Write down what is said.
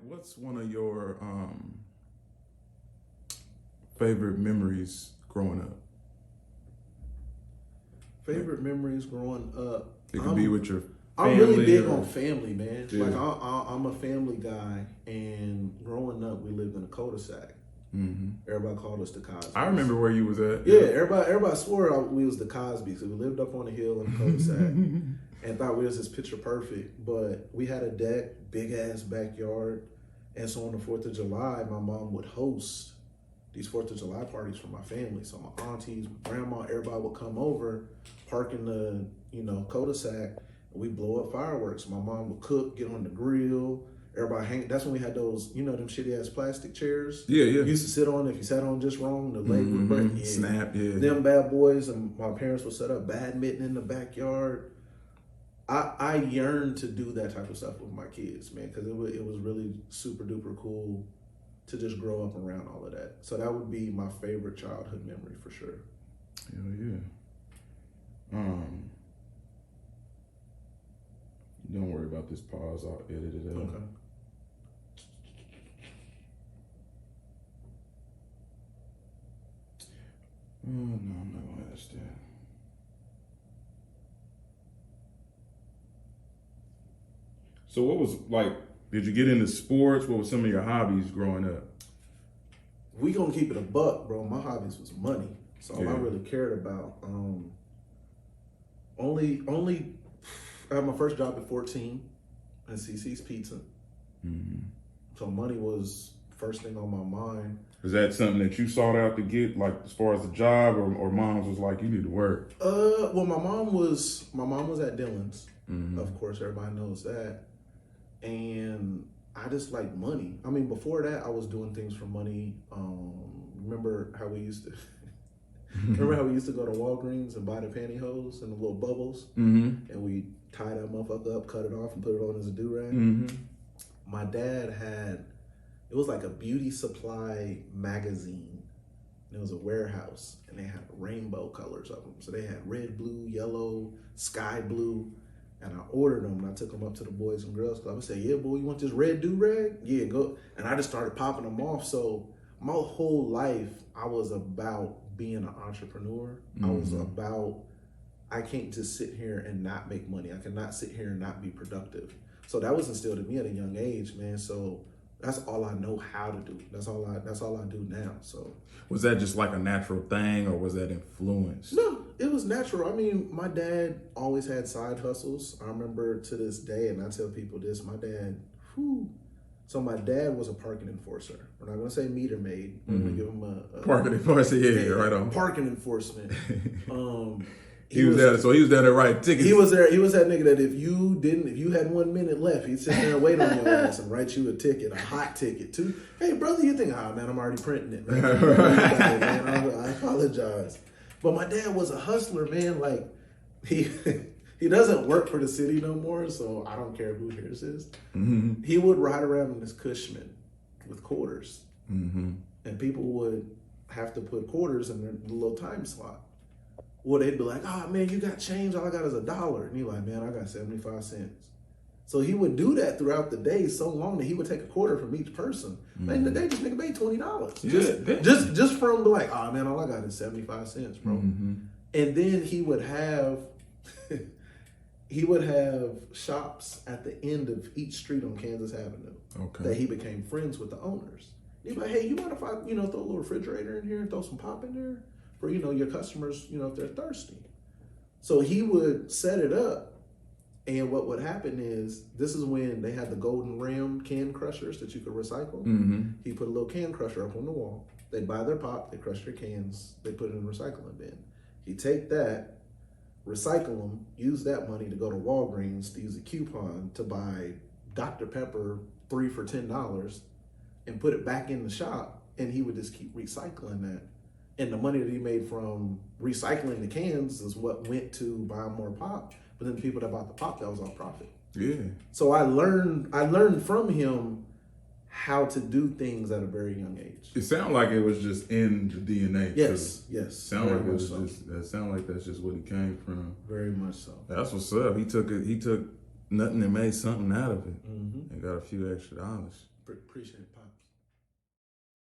what's one of your favorite memories growing up? Favorite memories growing up. It could be with your family. I'm really big on family, man. Yeah. Like I'm a family guy, and growing up, we lived in a cul-de-sac. Mm-hmm. Everybody called us the Cosbys. I remember where you was at. Yeah, everybody swore we was the Cosbys. We lived up on a hill in a cul-de-sac, and thought we was this picture perfect. But we had a deck, big ass backyard, and so on the 4th of July, my mom would host these 4th of July parties for my family. So my aunties, my grandma, everybody would come over, park in the cul-de-sac, and we blow up fireworks. My mom would cook, get on the grill. Everybody hang. That's when we had those, them shitty ass plastic chairs. Yeah. You used to sit on. If you sat on just wrong, the leg would break. Yeah. Snap. Yeah. Them bad boys, and my parents would set up badminton in the backyard. I yearned to do that type of stuff with my kids, man, because it was really super duper cool to just grow up around all of that. So that would be my favorite childhood memory for sure. Hell yeah. Don't worry about this pause. I'll edit it out. Okay. Oh, no, I'm not gonna ask that. So what was like, did you get into sports? What were some of your hobbies growing up? We gonna keep it a buck, bro. My hobbies was money. So all I Yeah. really cared about. Only I had my first job at 14 in CC's Pizza. Mm-hmm. So money was first thing on my mind. Is that something that you sought out to get, like as far as the job, or mom's was like, you need to work? Well, my mom was at Dillon's. Mm-hmm. Of course, everybody knows that. And I just like money. I mean, before that, I was doing things for money. Remember how we used to go to Walgreens and buy the pantyhose and the little bubbles, and we tie that motherfucker up, cut it off, and put it on as a do-rag. Mm-hmm. My dad had, it was like a beauty supply magazine. It was a warehouse, and they had rainbow colors of them. So they had red, blue, yellow, sky blue. And I ordered them, and I took them up to the Boys and Girls Club. I said, yeah, boy, you want this red do-rag? Yeah, go. And I just started popping them off. So my whole life, I was about being an entrepreneur. Mm-hmm. I was about, I can't just sit here and not make money. I cannot sit here and not be productive. So that was instilled in me at a young age, man. So that's all I know how to do. That's all I do now. So was that just like a natural thing, or was that influence? No, it was natural. I mean, my dad always had side hustles. I remember to this day, and I tell people this, my dad, so my dad was a parking enforcer. We're not going to say meter maid. We're going to give him a parking enforcer, yeah, right on. Parking enforcement. He was there to write tickets. He was that nigga that if you had 1 minute left, he'd sit there and wait on your ass and write you a ticket, a hot ticket too. Hey brother, you think, man, I'm already printing it, man. I apologize. But my dad was a hustler, man. Like he doesn't work for the city no more, so I don't care who hears this. Mm-hmm. He would ride around in this Cushman with quarters, and people would have to put quarters in their little time slot. Well, they'd be like, oh, man, you got change. All I got is $1. And you're like, man, I got 75 cents. So he would do that throughout the day so long that he would take a quarter from each person. Man, the day this nigga made $20. Just from like, oh, man, all I got is 75 cents, bro. Mm-hmm. And then he would have shops at the end of each street on Kansas Avenue that he became friends with the owners. He'd be like, hey, you mind if I, throw a little refrigerator in here and throw some pop in there? For, your customers, if they're thirsty. So he would set it up, and what would happen is, this is when they had the golden rim can crushers that you could recycle. Mm-hmm. He put a little can crusher up on the wall. They'd buy their pop, they crush their cans, they put it in the recycling bin. He'd take that, recycle them, use that money to go to Walgreens to use a coupon to buy Dr. Pepper 3 for $10 and put it back in the shop, and he would just keep recycling that. And the money that he made from recycling the cans is what went to buy more pop. But then the people that bought the pop, that was all profit. Yeah. So I learned from him how to do things at a very young age. It sounded like it was just in the DNA. Yes. Sound like it was sound like that's just what he came from. Very much so. That's what's up. He took nothing and made something out of it, and got a few extra dollars. Appreciate it.